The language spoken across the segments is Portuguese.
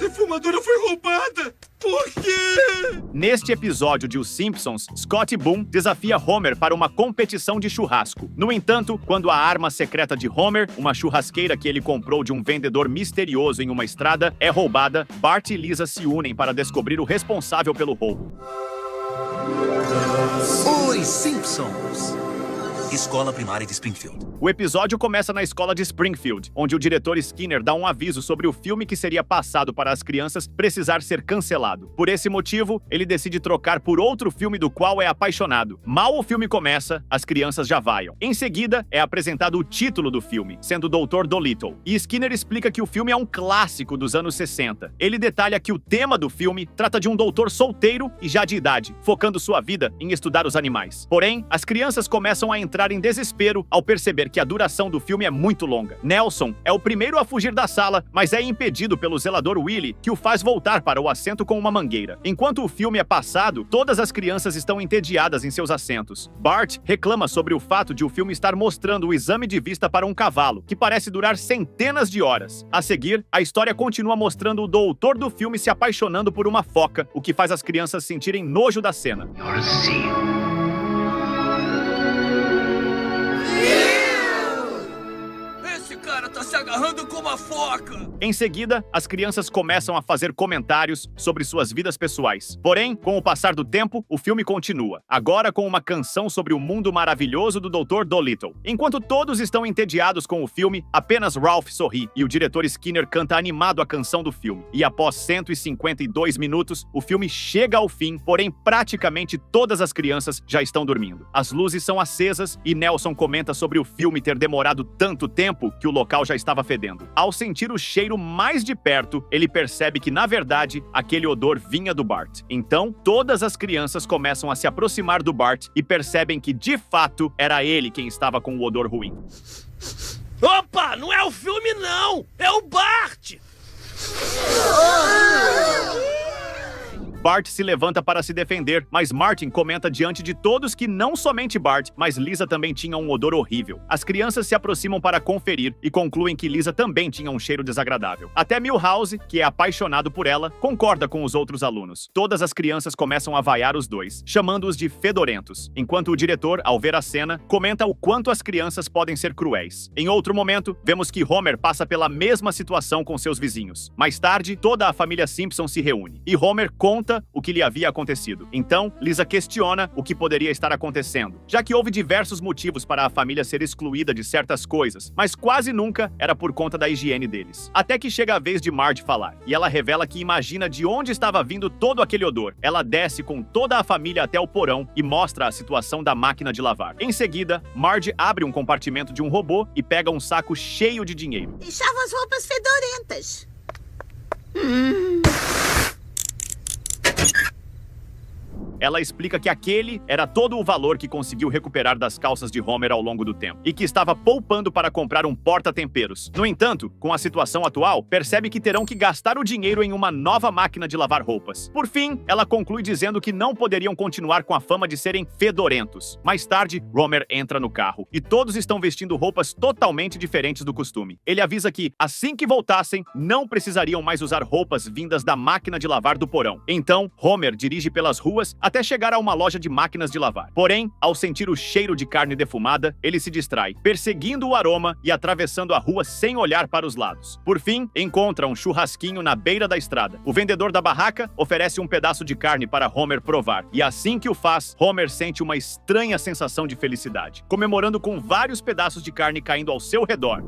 defumadora foi roubada! Por quê? Neste episódio de Os Simpsons, Scott Boone desafia Homer para uma competição de churrasco. No entanto, quando a arma secreta de Homer, uma churrasqueira que ele comprou de um vendedor misterioso em uma estrada, é roubada, Bart e Lisa se unem para descobrir o responsável pelo roubo. Os Simpsons. Escola Primária de Springfield. O episódio começa na escola de Springfield, onde o diretor Skinner dá um aviso sobre o filme que seria passado para as crianças precisar ser cancelado. Por esse motivo, ele decide trocar por outro filme do qual é apaixonado. Mal o filme começa, as crianças já vaiam. Em seguida, é apresentado o título do filme, sendo Dr. Dolittle. E Skinner explica que o filme é um clássico dos anos 60. Ele detalha que o tema do filme trata de um doutor solteiro e já de idade, focando sua vida em estudar os animais. Porém, as crianças começam a entrar em desespero ao perceber que a duração do filme é muito longa. Nelson é o primeiro a fugir da sala, mas é impedido pelo zelador Willie, que o faz voltar para o assento com uma mangueira. Enquanto o filme é passado, todas as crianças estão entediadas em seus assentos. Bart reclama sobre o fato de o filme estar mostrando o exame de vista para um cavalo, que parece durar centenas de horas. A seguir, a história continua mostrando o doutor do filme se apaixonando por uma foca, o que faz as crianças sentirem nojo da cena. You're a seal. Esse cara tá se agarrando com uma foca! Em seguida, as crianças começam a fazer comentários sobre suas vidas pessoais. Porém, com o passar do tempo, o filme continua, agora com uma canção sobre o mundo maravilhoso do Dr. Dolittle. Enquanto todos estão entediados com o filme, apenas Ralph sorri e o diretor Skinner canta animado a canção do filme. E após 152 minutos, o filme chega ao fim, porém praticamente todas as crianças já estão dormindo. As luzes são acesas e Nelson comenta sobre o filme ter demorado tanto tempo que o local já estava fedendo. Ao sentir o cheiro mais de perto, ele percebe que, na verdade, aquele odor vinha do Bart. Então, todas as crianças começam a se aproximar do Bart e percebem que, de fato, era ele quem estava com o odor ruim. Opa! Não é o filme, não! É o Bart! Bart se levanta para se defender, mas Martin comenta diante de todos que não somente Bart, mas Lisa também tinha um odor horrível. As crianças se aproximam para conferir e concluem que Lisa também tinha um cheiro desagradável. Até Milhouse, que é apaixonado por ela, concorda com os outros alunos. Todas as crianças começam a vaiar os dois, chamando-os de fedorentos, enquanto o diretor, ao ver a cena, comenta o quanto as crianças podem ser cruéis. Em outro momento, vemos que Homer passa pela mesma situação com seus vizinhos. Mais tarde, toda a família Simpson se reúne, e Homer conta o que lhe havia acontecido. Então, Lisa questiona o que poderia estar acontecendo, já que houve diversos motivos para a família ser excluída de certas coisas, mas quase nunca era por conta da higiene deles. Até que chega a vez de Marge falar, e ela revela que imagina de onde estava vindo todo aquele odor. Ela desce com toda a família até o porão e mostra a situação da máquina de lavar. Em seguida, Marge abre um compartimento de um robô e pega um saco cheio de dinheiro. Deixava as roupas fedorentas. Ela explica que aquele era todo o valor que conseguiu recuperar das calças de Homer ao longo do tempo, e que estava poupando para comprar um porta-temperos. No entanto, com a situação atual, percebe que terão que gastar o dinheiro em uma nova máquina de lavar roupas. Por fim, ela conclui dizendo que não poderiam continuar com a fama de serem fedorentos. Mais tarde, Homer entra no carro, e todos estão vestindo roupas totalmente diferentes do costume. Ele avisa que, assim que voltassem, não precisariam mais usar roupas vindas da máquina de lavar do porão. Então, Homer dirige pelas ruas até chegar a uma loja de máquinas de lavar. Porém, ao sentir o cheiro de carne defumada, ele se distrai, perseguindo o aroma e atravessando a rua sem olhar para os lados. Por fim, encontra um churrasquinho na beira da estrada. O vendedor da barraca oferece um pedaço de carne para Homer provar, e assim que o faz, Homer sente uma estranha sensação de felicidade, comemorando com vários pedaços de carne caindo ao seu redor.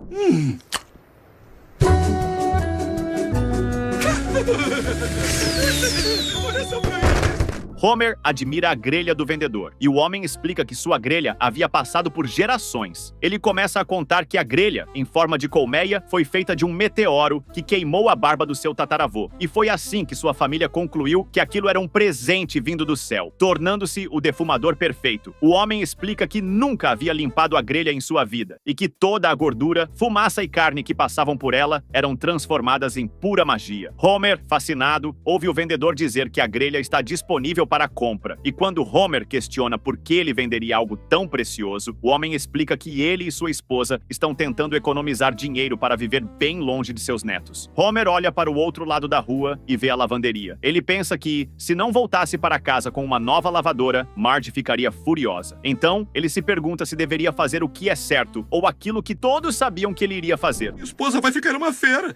Homer admira a grelha do vendedor, e o homem explica que sua grelha havia passado por gerações. Ele começa a contar que a grelha, em forma de colmeia, foi feita de um meteoro que queimou a barba do seu tataravô, e foi assim que sua família concluiu que aquilo era um presente vindo do céu, tornando-se o defumador perfeito. O homem explica que nunca havia limpado a grelha em sua vida, e que toda a gordura, fumaça e carne que passavam por ela eram transformadas em pura magia. Homer, fascinado, ouve o vendedor dizer que a grelha está disponível para a compra. E quando Homer questiona por que ele venderia algo tão precioso, o homem explica que ele e sua esposa estão tentando economizar dinheiro para viver bem longe de seus netos. Homer olha para o outro lado da rua e vê a lavanderia. Ele pensa que, se não voltasse para casa com uma nova lavadora, Marge ficaria furiosa. Então, ele se pergunta se deveria fazer o que é certo ou aquilo que todos sabiam que ele iria fazer. Minha esposa vai ficar uma fera.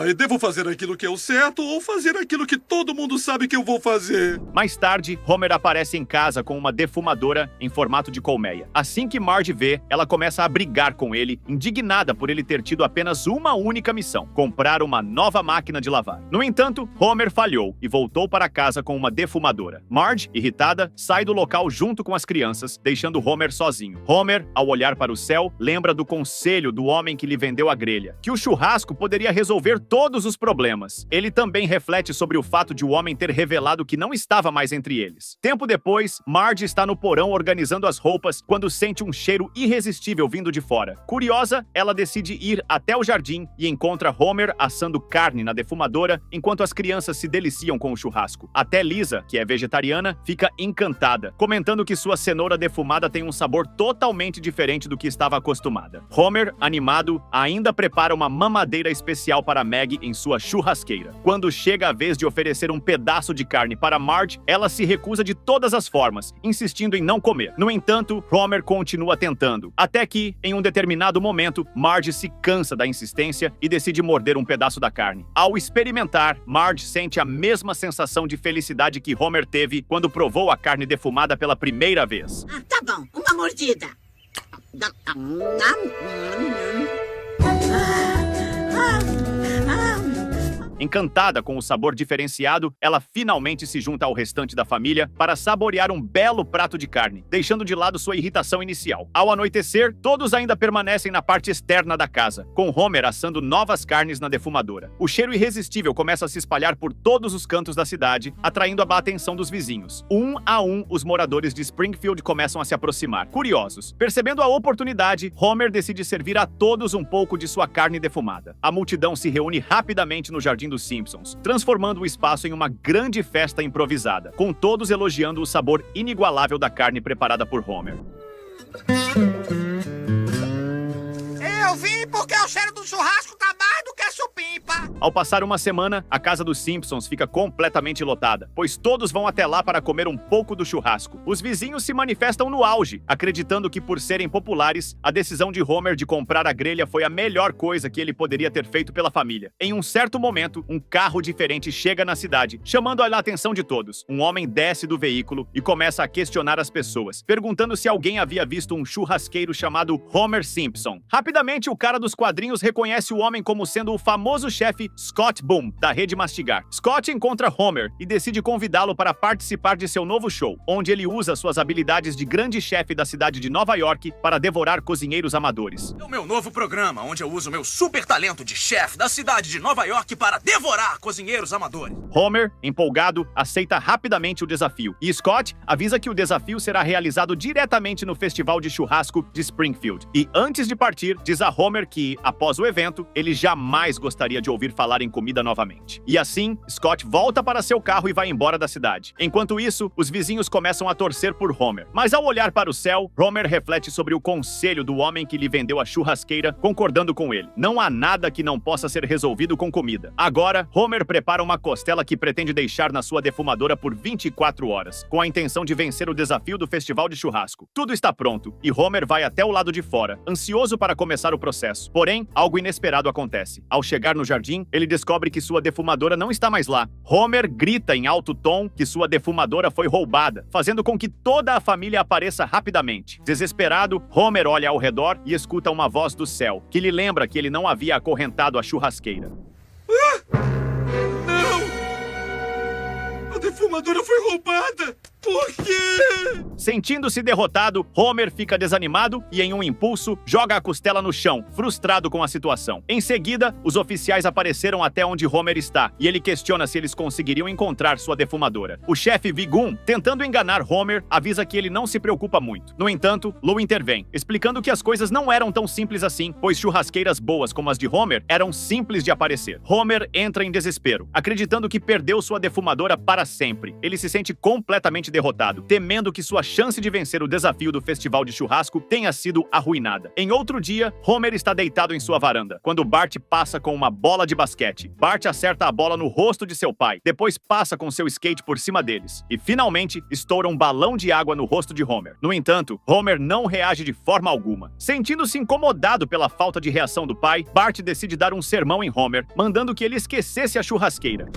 E devo fazer aquilo que é o certo ou fazer aquilo que todo mundo sabe que eu vou fazer? Mais tarde, Homer aparece em casa com uma defumadora em formato de colmeia. Assim que Marge vê, ela começa a brigar com ele, indignada por ele ter tido apenas uma única missão: comprar uma nova máquina de lavar. No entanto, Homer falhou e voltou para casa com uma defumadora. Marge, irritada, sai do local junto com as crianças, deixando Homer sozinho. Homer, ao olhar para o céu, lembra do conselho do homem que lhe vendeu a grelha, que o churrasco poderia resolver todos os problemas. Ele também reflete sobre o fato de o homem ter revelado que não estava mais entre eles. Tempo depois, Marge está no porão organizando as roupas quando sente um cheiro irresistível vindo de fora. Curiosa, ela decide ir até o jardim e encontra Homer assando carne na defumadora enquanto as crianças se deliciam com o churrasco. Até Lisa, que é vegetariana, fica encantada, comentando que sua cenoura defumada tem um sabor totalmente diferente do que estava acostumada. Homer, animado, ainda prepara uma mamadeira especial para Maggie em sua churrasqueira. Quando chega a vez de oferecer um pedaço de carne para Marge, ela se recusa de todas as formas, insistindo em não comer. No entanto, Homer continua tentando, até que, em um determinado momento, Marge se cansa da insistência e decide morder um pedaço da carne. Ao experimentar, Marge sente a mesma sensação de felicidade que Homer teve quando provou a carne defumada pela primeira vez. Tá bom, uma mordida. Encantada com o sabor diferenciado, ela finalmente se junta ao restante da família para saborear um belo prato de carne, deixando de lado sua irritação inicial. Ao anoitecer, todos ainda permanecem na parte externa da casa, com Homer assando novas carnes na defumadora. O cheiro irresistível começa a se espalhar por todos os cantos da cidade, atraindo a atenção dos vizinhos. Um a um, os moradores de Springfield começam a se aproximar, curiosos. Percebendo a oportunidade, Homer decide servir a todos um pouco de sua carne defumada. A multidão se reúne rapidamente no jardim dos Simpsons, transformando o espaço em uma grande festa improvisada, com todos elogiando o sabor inigualável da carne preparada por Homer. Eu vim porque o cheiro do churrasco tá mais do que supimpa. Ao passar uma semana, a casa dos Simpsons fica completamente lotada, pois todos vão até lá para comer um pouco do churrasco. Os vizinhos se manifestam no auge, acreditando que, por serem populares, a decisão de Homer de comprar a grelha foi a melhor coisa que ele poderia ter feito pela família. Em um certo momento, um carro diferente chega na cidade, chamando a atenção de todos. Um homem desce do veículo e começa a questionar as pessoas, perguntando se alguém havia visto um churrasqueiro chamado Homer Simpson. Rapidamente, o cara dos quadrinhos reconhece o homem como sendo o famoso chefe Scott Boom, da Rede Mastigar. Scott encontra Homer e decide convidá-lo para participar de seu novo show, onde ele usa suas habilidades de grande chefe da cidade de Nova York para devorar cozinheiros amadores. É o meu novo programa, onde eu uso meu super talento de chefe da cidade de Nova York para devorar cozinheiros amadores. Homer, empolgado, aceita rapidamente o desafio, e Scott avisa que o desafio será realizado diretamente no Festival de Churrasco de Springfield. E antes de partir, diz a Homer que, após o evento, ele jamais gostaria de ouvir falar em comida novamente. E assim, Scott volta para seu carro e vai embora da cidade. Enquanto isso, os vizinhos começam a torcer por Homer. Mas ao olhar para o céu, Homer reflete sobre o conselho do homem que lhe vendeu a churrasqueira, concordando com ele. Não há nada que não possa ser resolvido com comida. Agora, Homer prepara uma costela que pretende deixar na sua defumadora por 24 horas, com a intenção de vencer o desafio do festival de churrasco. Tudo está pronto, e Homer vai até o lado de fora, ansioso para começar o processo. Porém, algo inesperado acontece. Ao chegar no jardim, ele descobre que sua defumadora não está mais lá. Homer grita em alto tom que sua defumadora foi roubada, fazendo com que toda a família apareça rapidamente. Desesperado, Homer olha ao redor e escuta uma voz do céu, que lhe lembra que ele não havia acorrentado a churrasqueira. Não! A defumadora foi roubada! Por quê? Sentindo-se derrotado, Homer fica desanimado e, em um impulso, joga a costela no chão, frustrado com a situação. Em seguida, os oficiais apareceram até onde Homer está e ele questiona se eles conseguiriam encontrar sua defumadora. O chefe Vigum, tentando enganar Homer, avisa que ele não se preocupa muito. No entanto, Lou intervém, explicando que as coisas não eram tão simples assim, pois churrasqueiras boas como as de Homer eram simples de aparecer. Homer entra em desespero, acreditando que perdeu sua defumadora para sempre. Ele se sente completamente derrotado, temendo que sua chance de vencer o desafio do festival de churrasco tenha sido arruinada. Em outro dia, Homer está deitado em sua varanda, quando Bart passa com uma bola de basquete. Bart acerta a bola no rosto de seu pai, depois passa com seu skate por cima deles, e finalmente estoura um balão de água no rosto de Homer. No entanto, Homer não reage de forma alguma. Sentindo-se incomodado pela falta de reação do pai, Bart decide dar um sermão em Homer, mandando que ele esquecesse a churrasqueira.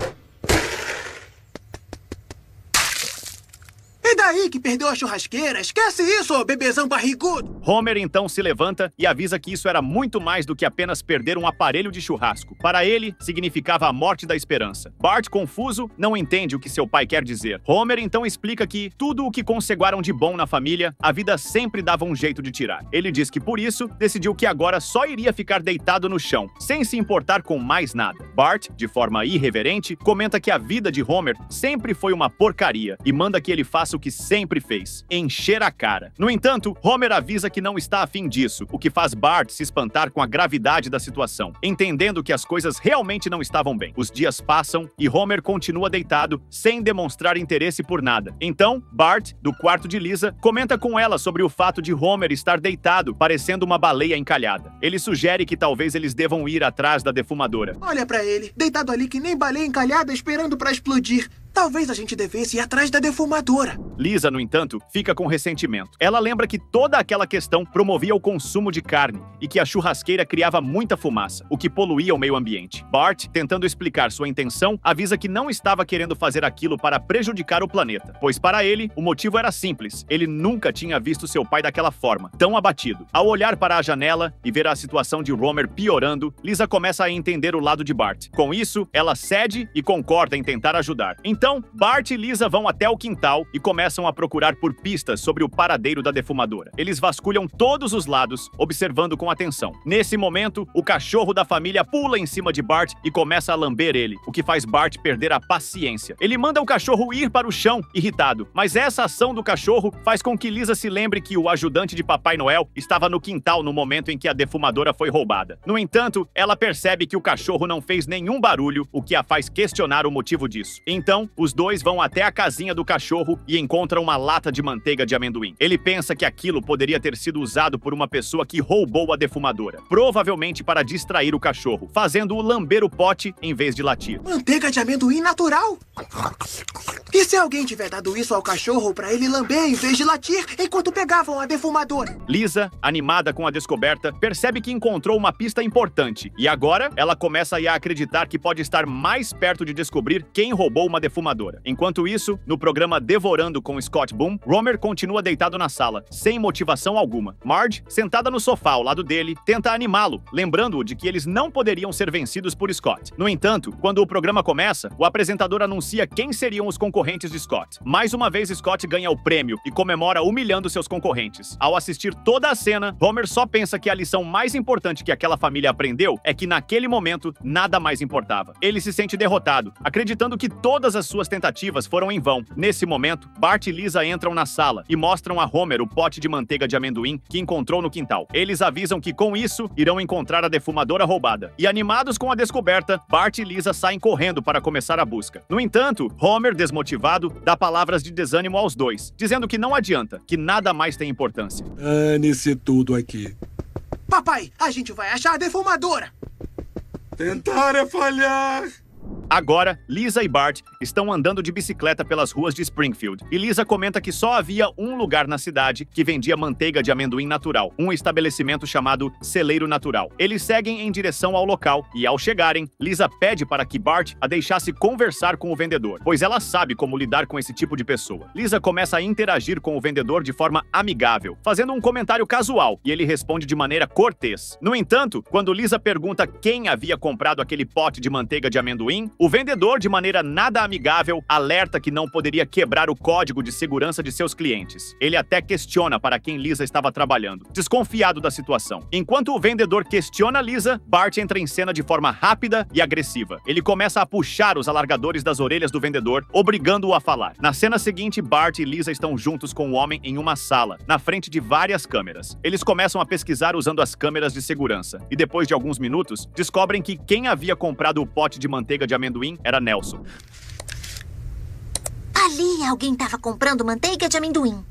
E daí que perdeu a churrasqueira? Esquece isso, ô bebezão barrigudo! Homer então se levanta e avisa que isso era muito mais do que apenas perder um aparelho de churrasco. Para ele, significava a morte da esperança. Bart, confuso, não entende o que seu pai quer dizer. Homer então explica que tudo o que conceituaram de bom na família, a vida sempre dava um jeito de tirar. Ele diz que por isso, decidiu que agora só iria ficar deitado no chão, sem se importar com mais nada. Bart, de forma irreverente, comenta que a vida de Homer sempre foi uma porcaria e manda que ele faça o que sempre fez, encher a cara. No entanto, Homer avisa que não está afim disso, o que faz Bart se espantar com a gravidade da situação, entendendo que as coisas realmente não estavam bem. Os dias passam e Homer continua deitado, sem demonstrar interesse por nada. Então, Bart, do quarto de Lisa, comenta com ela sobre o fato de Homer estar deitado, parecendo uma baleia encalhada. Ele sugere que talvez eles devam ir atrás da defumadora. Olha pra ele, deitado ali que nem baleia encalhada esperando pra explodir. Talvez a gente devesse ir atrás da defumadora. Lisa, no entanto, fica com ressentimento. Ela lembra que toda aquela questão promovia o consumo de carne e que a churrasqueira criava muita fumaça, o que poluía o meio ambiente. Bart, tentando explicar sua intenção, avisa que não estava querendo fazer aquilo para prejudicar o planeta, pois para ele, o motivo era simples. Ele nunca tinha visto seu pai daquela forma, tão abatido. Ao olhar para a janela e ver a situação de Homer piorando, Lisa começa a entender o lado de Bart. Com isso, ela cede e concorda em tentar ajudar. Então, Bart e Lisa vão até o quintal e começam a procurar por pistas sobre o paradeiro da defumadora. Eles vasculham todos os lados, observando com atenção. Nesse momento, o cachorro da família pula em cima de Bart e começa a lamber ele, o que faz Bart perder a paciência. Ele manda o cachorro ir para o chão, irritado, mas essa ação do cachorro faz com que Lisa se lembre que o ajudante de Papai Noel estava no quintal no momento em que a defumadora foi roubada. No entanto, ela percebe que o cachorro não fez nenhum barulho, o que a faz questionar o motivo disso. Então, os dois vão até a casinha do cachorro e encontram uma lata de manteiga de amendoim. Ele pensa que aquilo poderia ter sido usado por uma pessoa que roubou a defumadora, provavelmente para distrair o cachorro, fazendo-o lamber o pote em vez de latir. Manteiga de amendoim natural? E se alguém tiver dado isso ao cachorro pra ele lamber em vez de latir enquanto pegavam a defumadora? Lisa, animada com a descoberta, percebe que encontrou uma pista importante e agora ela começa a acreditar que pode estar mais perto de descobrir quem roubou uma defumadora. Enquanto isso, no programa Devorando com Scott Boom, Homer continua deitado na sala, sem motivação alguma. Marge, sentada no sofá ao lado dele, tenta animá-lo, lembrando-o de que eles não poderiam ser vencidos por Scott. No entanto, quando o programa começa, o apresentador anuncia quem seriam os concorrentes de Scott. Mais uma vez, Scott ganha o prêmio e comemora humilhando seus concorrentes. Ao assistir toda a cena, Homer só pensa que a lição mais importante que aquela família aprendeu é que naquele momento nada mais importava. Ele se sente derrotado, acreditando que todas as suas tentativas foram em vão. Nesse momento, Bart e Lisa entram na sala e mostram a Homer o pote de manteiga de amendoim que encontrou no quintal. Eles avisam que com isso irão encontrar a defumadora roubada. E animados com a descoberta, Bart e Lisa saem correndo para começar a busca. No entanto, Homer, desmotivado, dá palavras de desânimo aos dois, dizendo que não adianta, que nada mais tem importância. Dane-se tudo aqui. Papai, a gente vai achar a defumadora! Tentar é falhar. Agora, Lisa e Bart estão andando de bicicleta pelas ruas de Springfield. E Lisa comenta que só havia um lugar na cidade que vendia manteiga de amendoim natural, um estabelecimento chamado Celeiro Natural. Eles seguem em direção ao local e, ao chegarem, Lisa pede para que Bart a deixasse conversar com o vendedor, pois ela sabe como lidar com esse tipo de pessoa. Lisa começa a interagir com o vendedor de forma amigável, fazendo um comentário casual, e ele responde de maneira cortês. No entanto, quando Lisa pergunta quem havia comprado aquele pote de manteiga de amendoim, O vendedor, de maneira nada amigável, alerta que não poderia quebrar o código de segurança de seus clientes. Ele até questiona para quem Lisa estava trabalhando, desconfiado da situação. Enquanto o vendedor questiona Lisa, Bart entra em cena de forma rápida e agressiva. Ele começa a puxar os alargadores das orelhas do vendedor, obrigando-o a falar. Na cena seguinte, Bart e Lisa estão juntos com o homem em uma sala, na frente de várias câmeras. Eles começam a pesquisar usando as câmeras de segurança, e depois de alguns minutos, descobrem que quem havia comprado o pote de manteiga de amendoim era Nelson. Ali alguém estava comprando manteiga de amendoim.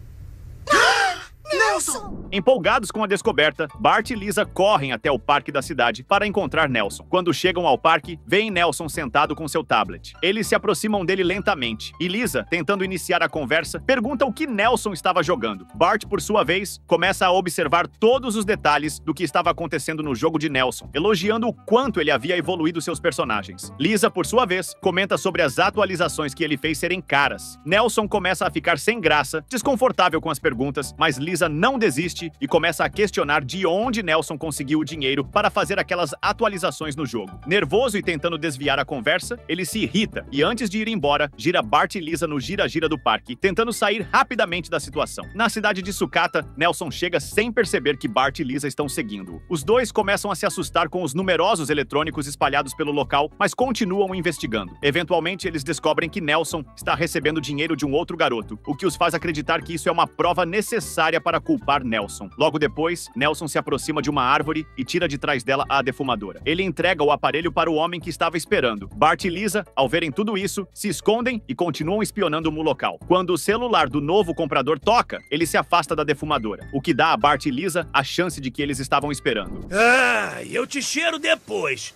Nelson! Empolgados com a descoberta, Bart e Lisa correm até o parque da cidade para encontrar Nelson. Quando chegam ao parque, veem Nelson sentado com seu tablet. Eles se aproximam dele lentamente, e Lisa, tentando iniciar a conversa, pergunta o que Nelson estava jogando. Bart, por sua vez, começa a observar todos os detalhes do que estava acontecendo no jogo de Nelson, elogiando o quanto ele havia evoluído seus personagens. Lisa, por sua vez, comenta sobre as atualizações que ele fez serem caras. Nelson começa a ficar sem graça, desconfortável com as perguntas, mas Lisa não desiste e começa a questionar de onde Nelson conseguiu o dinheiro para fazer aquelas atualizações no jogo. Nervoso e tentando desviar a conversa, ele se irrita e, antes de ir embora, gira Bart e Lisa no gira-gira do parque, tentando sair rapidamente da situação. Na cidade de Sucata, Nelson chega sem perceber que Bart e Lisa estão seguindo-o. Os dois começam a se assustar com os numerosos eletrônicos espalhados pelo local, mas continuam investigando. Eventualmente, eles descobrem que Nelson está recebendo dinheiro de um outro garoto, o que os faz acreditar que isso é uma prova necessária para culpar Nelson. Logo depois, Nelson se aproxima de uma árvore e tira de trás dela a defumadora. Ele entrega o aparelho para o homem que estava esperando. Bart e Lisa, ao verem tudo isso, se escondem e continuam espionando no local. Quando o celular do novo comprador toca, ele se afasta da defumadora, o que dá a Bart e Lisa a chance de que eles estavam esperando. Ah, eu te cheiro depois.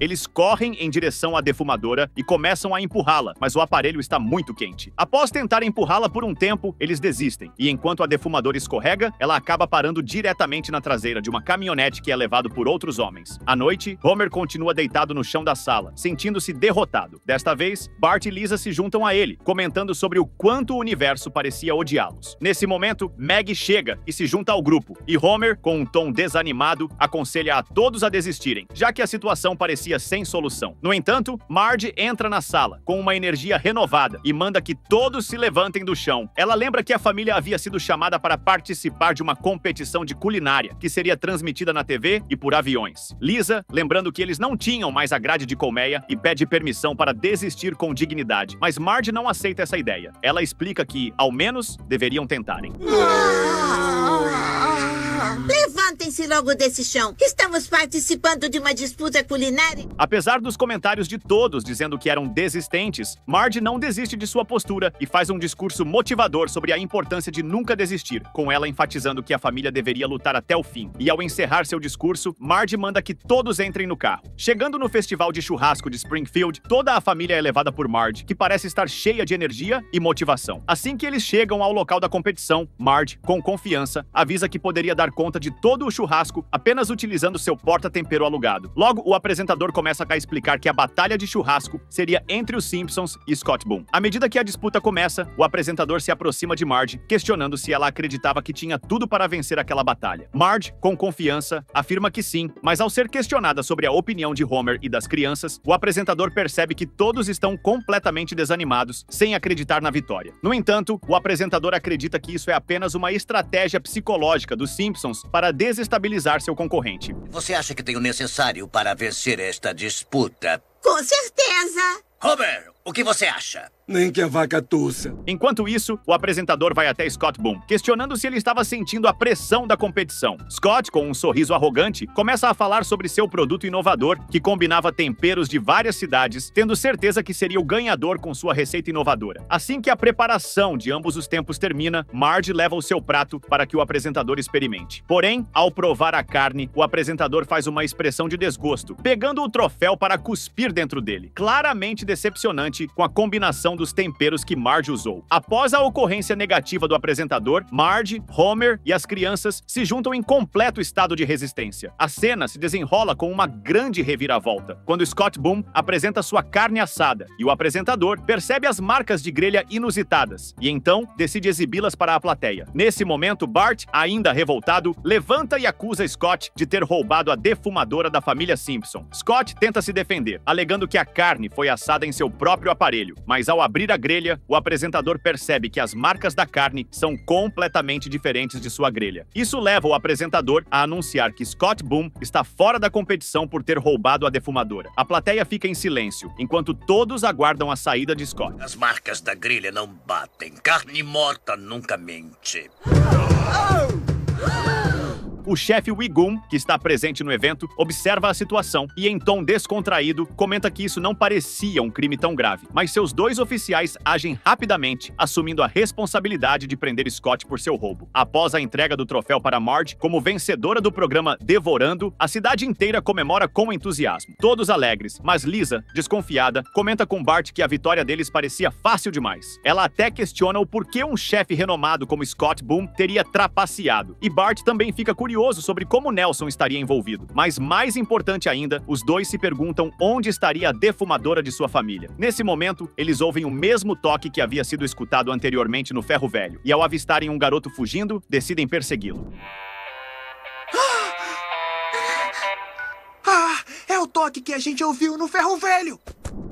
Eles correm em direção à defumadora e começam a empurrá-la, mas o aparelho está muito quente. Após tentar empurrá-la por um tempo, eles desistem, e enquanto a defumadora escorrega, ela acaba parando diretamente na traseira de uma caminhonete que é levado por outros homens. À noite, Homer continua deitado no chão da sala, sentindo-se derrotado. Desta vez, Bart e Lisa se juntam a ele, comentando sobre o quanto o universo parecia odiá-los. Nesse momento, Maggie chega e se junta ao grupo, e Homer, com um tom desanimado, aconselha a todos a desistirem, já que a situação parecia sem solução. No entanto, Marge entra na sala, com uma energia renovada, e manda que todos se levantem do chão. Ela lembra que a família havia sido chamada para participar de uma competição de culinária, que seria transmitida na TV e por aviões. Lisa, lembrando que eles não tinham mais a grade de colmeia, e pede permissão para desistir com dignidade. Mas Marge não aceita essa ideia. Ela explica que, ao menos, deveriam tentarem. Levantem-se logo desse chão. Estamos participando de uma disputa culinária. Apesar dos comentários de todos dizendo que eram desistentes, Marge não desiste de sua postura e faz um discurso motivador sobre a importância de nunca desistir, com ela enfatizando que a família deveria lutar até o fim. E ao encerrar seu discurso, Marge manda que todos entrem no carro. Chegando no festival de churrasco de Springfield, toda a família é levada por Marge, que parece estar cheia de energia e motivação. Assim que eles chegam ao local da competição, Marge, com confiança, avisa que poderia dar conta de todo o churrasco apenas utilizando seu porta-tempero alugado. Logo, o apresentador começa a explicar que a batalha de churrasco seria entre os Simpsons e Scott Boone. À medida que a disputa começa, o apresentador se aproxima de Marge, questionando se ela acreditava que tinha tudo para vencer aquela batalha. Marge, com confiança, afirma que sim, mas ao ser questionada sobre a opinião de Homer e das crianças, o apresentador percebe que todos estão completamente desanimados, sem acreditar na vitória. No entanto, o apresentador acredita que isso é apenas uma estratégia psicológica dos Simpsons para desestabilizar seu concorrente. Você acha que tem o necessário para vencer esta disputa? Com certeza. Homer, o que você acha? Nem que a vaca tussa. Enquanto isso, o apresentador vai até Scott Boone, questionando se ele estava sentindo a pressão da competição. Scott, com um sorriso arrogante, começa a falar sobre seu produto inovador, que combinava temperos de várias cidades, tendo certeza que seria o ganhador com sua receita inovadora. Assim que a preparação de ambos os tempos termina, Marge leva o seu prato para que o apresentador experimente. Porém, ao provar a carne, o apresentador faz uma expressão de desgosto, pegando o troféu para cuspir dentro dele. Claramente decepcionante semelhante com a combinação dos temperos que Marge usou. Após a ocorrência negativa do apresentador, Marge, Homer e as crianças se juntam em completo estado de resistência. A cena se desenrola com uma grande reviravolta, quando Scott Boom apresenta sua carne assada e o apresentador percebe as marcas de grelha inusitadas e então decide exibi-las para a plateia. Nesse momento, Bart, ainda revoltado, levanta e acusa Scott de ter roubado a defumadora da família Simpson. Scott tenta se defender, alegando que a carne foi assada em seu próprio aparelho, mas ao abrir a grelha, o apresentador percebe que as marcas da carne são completamente diferentes de sua grelha. Isso leva o apresentador a anunciar que Scott Boom está fora da competição por ter roubado a defumadora. A plateia fica em silêncio, enquanto todos aguardam a saída de Scott. As marcas da grelha não batem. Carne morta nunca mente. O chefe Wiggum, que está presente no evento, observa a situação e, em tom descontraído, comenta que isso não parecia um crime tão grave. Mas seus dois oficiais agem rapidamente, assumindo a responsabilidade de prender Scott por seu roubo. Após a entrega do troféu para Marge, como vencedora do programa Devorando, a cidade inteira comemora com entusiasmo. Todos alegres, mas Lisa, desconfiada, comenta com Bart que a vitória deles parecia fácil demais. Ela até questiona o porquê um chefe renomado como Scott Boom teria trapaceado. E Bart também fica curioso sobre como Nelson estaria envolvido. Mas mais importante ainda, os dois se perguntam onde estaria a defumadora de sua família. Nesse momento, eles ouvem o mesmo toque que havia sido escutado anteriormente no ferro velho, e ao avistarem um garoto fugindo, decidem persegui-lo. É o toque que a gente ouviu no ferro velho!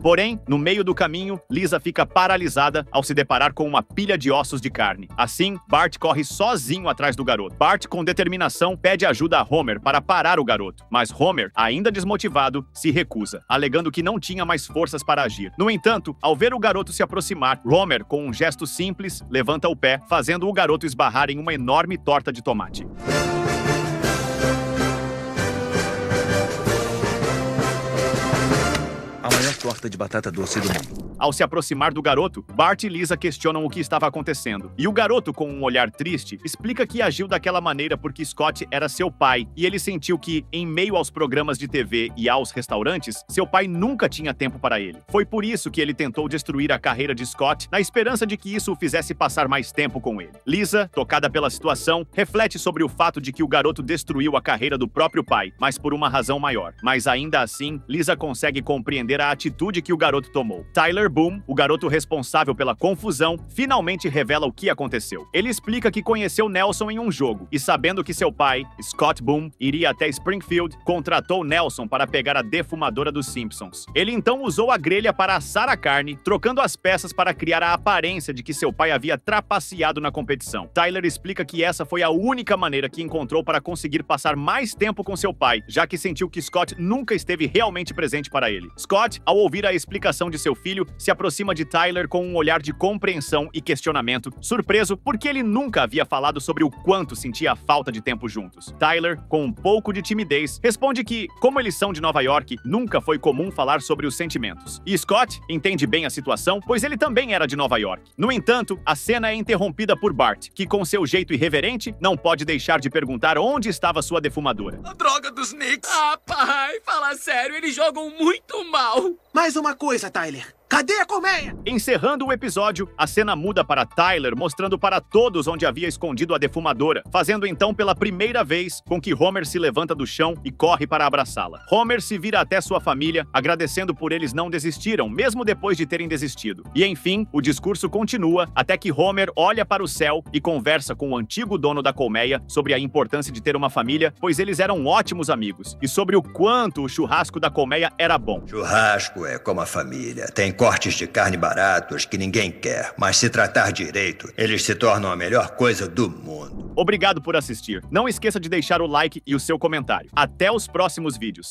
Porém, no meio do caminho, Lisa fica paralisada ao se deparar com uma pilha de ossos de carne. Assim, Bart corre sozinho atrás do garoto. Bart, com determinação, pede ajuda a Homer para parar o garoto. Mas Homer, ainda desmotivado, se recusa, alegando que não tinha mais forças para agir. No entanto, ao ver o garoto se aproximar, Homer, com um gesto simples, levanta o pé, fazendo o garoto esbarrar em uma enorme torta de tomate. A maior torta de batata doce do mundo. Ao se aproximar do garoto, Bart e Lisa questionam o que estava acontecendo. E o garoto, com um olhar triste, explica que agiu daquela maneira porque Scott era seu pai e ele sentiu que, em meio aos programas de TV e aos restaurantes, seu pai nunca tinha tempo para ele. Foi por isso que ele tentou destruir a carreira de Scott, na esperança de que isso o fizesse passar mais tempo com ele. Lisa, tocada pela situação, reflete sobre o fato de que o garoto destruiu a carreira do próprio pai, mas por uma razão maior. Mas ainda assim, Lisa consegue compreender a atitude que o garoto tomou. Tyler Boom, o garoto responsável pela confusão, finalmente revela o que aconteceu. Ele explica que conheceu Nelson em um jogo e, sabendo que seu pai, Scott Boom, iria até Springfield, contratou Nelson para pegar a defumadora dos Simpsons. Ele então usou a grelha para assar a carne, trocando as peças para criar a aparência de que seu pai havia trapaceado na competição. Tyler explica que essa foi a única maneira que encontrou para conseguir passar mais tempo com seu pai, já que sentiu que Scott nunca esteve realmente presente para ele. Scott, ao ouvir a explicação de seu filho, se aproxima de Tyler com um olhar de compreensão e questionamento, surpreso porque ele nunca havia falado sobre o quanto sentia a falta de tempo juntos. Tyler, com um pouco de timidez, responde que, como eles são de Nova York, nunca foi comum falar sobre os sentimentos. E Scott entende bem a situação, pois ele também era de Nova York. No entanto, a cena é interrompida por Bart, que com seu jeito irreverente, não pode deixar de perguntar onde estava sua defumadora. A droga dos Knicks! Ah, pai, fala sério, eles jogam muito mal. Mais uma coisa, Tyler. Cadê a colmeia? Encerrando o episódio, a cena muda para Tyler mostrando para todos onde havia escondido a defumadora, fazendo então pela primeira vez com que Homer se levanta do chão e corre para abraçá-la. Homer se vira até sua família, agradecendo por eles não desistiram, mesmo depois de terem desistido. E enfim, o discurso continua até que Homer olha para o céu e conversa com o antigo dono da colmeia sobre a importância de ter uma família, pois eles eram ótimos amigos, e sobre o quanto o churrasco da colmeia era bom. Churrasco é como a família. Tem cortes de carne baratos que ninguém quer, mas se tratar direito, eles se tornam a melhor coisa do mundo. Obrigado por assistir. Não esqueça de deixar o like e o seu comentário. Até os próximos vídeos.